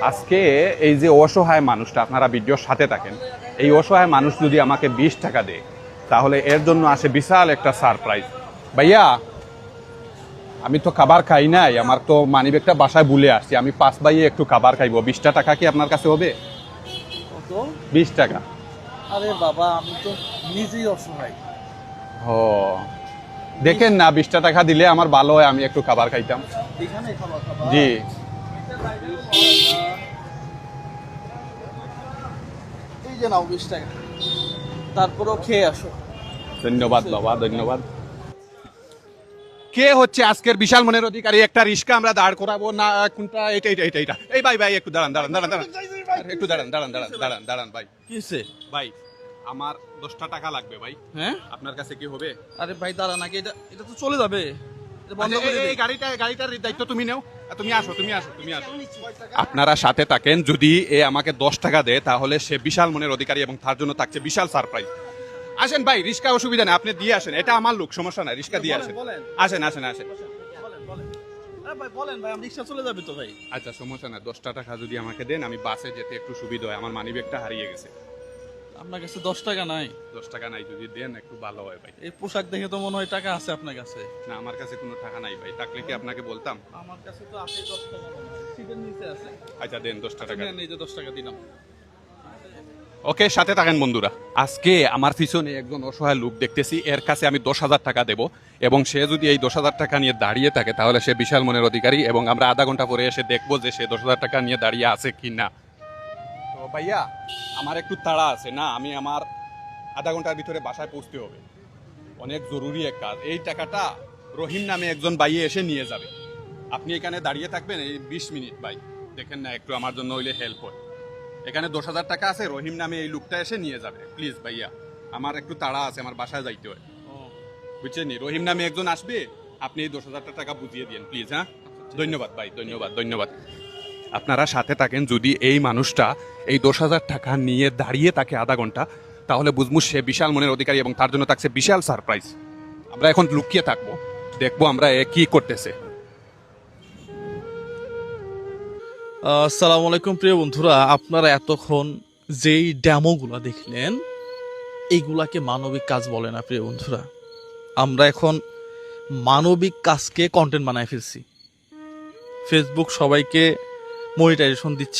আজকে এই যে অসহায় মানুষটা, আপনারা ভিডিওর সাথে থাকেন, এই অসহায় মানুষ যদি আমাকে 20 টাকা দেয় তাহলে এর জন্য আসে বিশাল একটা সারপ্রাইজ। ভাইয়া, আমি তো খাবার খাই নাই, আমার তো মানিব্যাগটা বাসায় ভুলে আসছি, আমি 5 বাইয়ে একটু খাবার খাইবো। 20 টাকা কি আপনার কাছে হবে? কত? 20 টাকা। আরে বাবা, আমি তো নিজেই অসহায়। ও, দেখেন না, 20 টাকা দিলে আমার ভালো হয়, আমি একটু খাবার খাইতাম। এখানে খাবার খাবার? জি। এই যে নাও 20 টাকা, তারপরেও খেয়ে আসো। ধন্যবাদ বাবা, ধন্যবাদ। কে হচ্ছে আজকের বিশাল মনের অধিকারী? একটা রিস্কা আমরা দাঁড় করাবো না? কোনটা? এটা এটা এটা এটা। এই ভাই ভাই, একটু দাঁড়ান দাঁড়ান দাঁড়ান দাঁড়ান, একটু দাঁড়ান দাঁড়ান দাঁড়ান দাঁড়ান দাঁড়ান ভাই। কিসে? ভাই, আমার 10টা টাকা লাগবে ভাই। হ্যাঁ? আপনার কাছে কি হবে? আরে ভাই দাঁড়া, নাকি এটা এটা তো চলে যাবে। এটা বন্ধ আচ্ছা, করে এই দে। গাড়িটার দায়িত্ব তুমি নাও। তুমি আসো তুমি আসো তুমি আসো। আপনারা সাথে থাকেন, যদি এ আমাকে 10 টাকা দেয় তাহলে সে বিশাল মনের অধিকারী এবং তার জন্য থাকছে বিশাল সারপ্রাইজ। আসেন ভাই, রিস্কা অসুবিধা নেই, আপনি দিয়ে আসেন, এটা আমার লোক, সমস্যা নাই, রিস্কা দিয়ে আসেন। বলেন। আসেন আসেন আসেন। বলেন বলেন। আরে ভাই বলেন ভাই, আমি রিকশা চলে যাবে তো ভাই। আচ্ছা, সমস্যা নাই, 10টা টাকা যদি আমাকে দেন আমি বাসে যেতে একটু সুবিধা হয়, আমার মানিব্যাগটা হারিয়ে গেছে। আপনার কাছে 10 টাকা নাই? 10 টাকা নাই, যদি দেন একটু ভালো হয় ভাই। এই পোশাক দেখে তো মনে হয় টাকা আছে আপনার কাছে। না, আমার কাছে কোনো টাকা নাই ভাই, থাকলে কি আপনাকে বলতাম? আমার কাছে তো আছে 10 টাকা, সিটের নিচে আছে। আচ্ছা দেন 10টা টাকা। নেন, এই যে 10 টাকা দিলাম। ওকে, সাথে থাকেন বন্ধুরা। আজকে আমার পিছনে একজন অসহায় লোক দেখতেছি, এর কাছে আমি 10,000 টাকা দেব, এবং সে যদি এই 10,000 টাকা নিয়ে দাঁড়িয়ে থাকে তাহলে সে বিশাল মনের অধিকারী, এবং আমরা আধা ঘন্টা পরে এসে দেখবো যে সে 10,000 টাকা নিয়ে দাঁড়িয়ে আছে কি না। তো ভাইয়া, আমার একটু তাড়া আছে না, আমি আমার আধা ঘন্টার ভিতরে বাসায় পৌঁছতে হবে, অনেক জরুরি এক কাজ। এই টাকাটা রহিম নামে একজন ভাইয়ে এসে নিয়ে যাবে, আপনি এখানে দাঁড়িয়ে থাকবেন এই 20 মিনিট ভাই, দেখেন না একটু আমার জন্য হইলে হেল্প হয়। এখানে 10,000 টাকা আছে, রহিম নামে এই লোকটা এসে নিয়ে যাবে, প্লিজ ভাইয়া, আমার একটু তাড়া আছে, আমার বাসায় যাইতে হয়, বুঝছেন? রহিম নামে একজন আসবে, আপনি এই 10,000 টাকা বুঝিয়ে দিন প্লিজ। হ্যাঁ, ধন্যবাদ ভাই, ধন্যবাদ ধন্যবাদ। আপনারা সাথে থাকেন, যদি এই মানুষটা এই 10,000 টাকা নিয়ে দাঁড়িয়ে থাকে আধা ঘন্টা তাহলে বুঝবো সে বিশাল মনের অধিকারী এবং তার জন্য থাকছে বিশাল সারপ্রাইজ। আমরা এখন লুকিয়ে থাকবো, দেখবো আমরা এ কি করতেছে। আসসালামু আলাইকুম প্রিয় বন্ধুরা, আপনারা এতক্ষণ যেই ডেমোগুলা দেখলেন এইগুলাকে মানবিক কাজ বলে না প্রিয় বন্ধুরা। আমরা এখন মানবিক কাজকে কন্টেন্ট বানায় ফেলছি। ফেসবুক সবাইকে মনিটাইজেশন দিচ্ছে,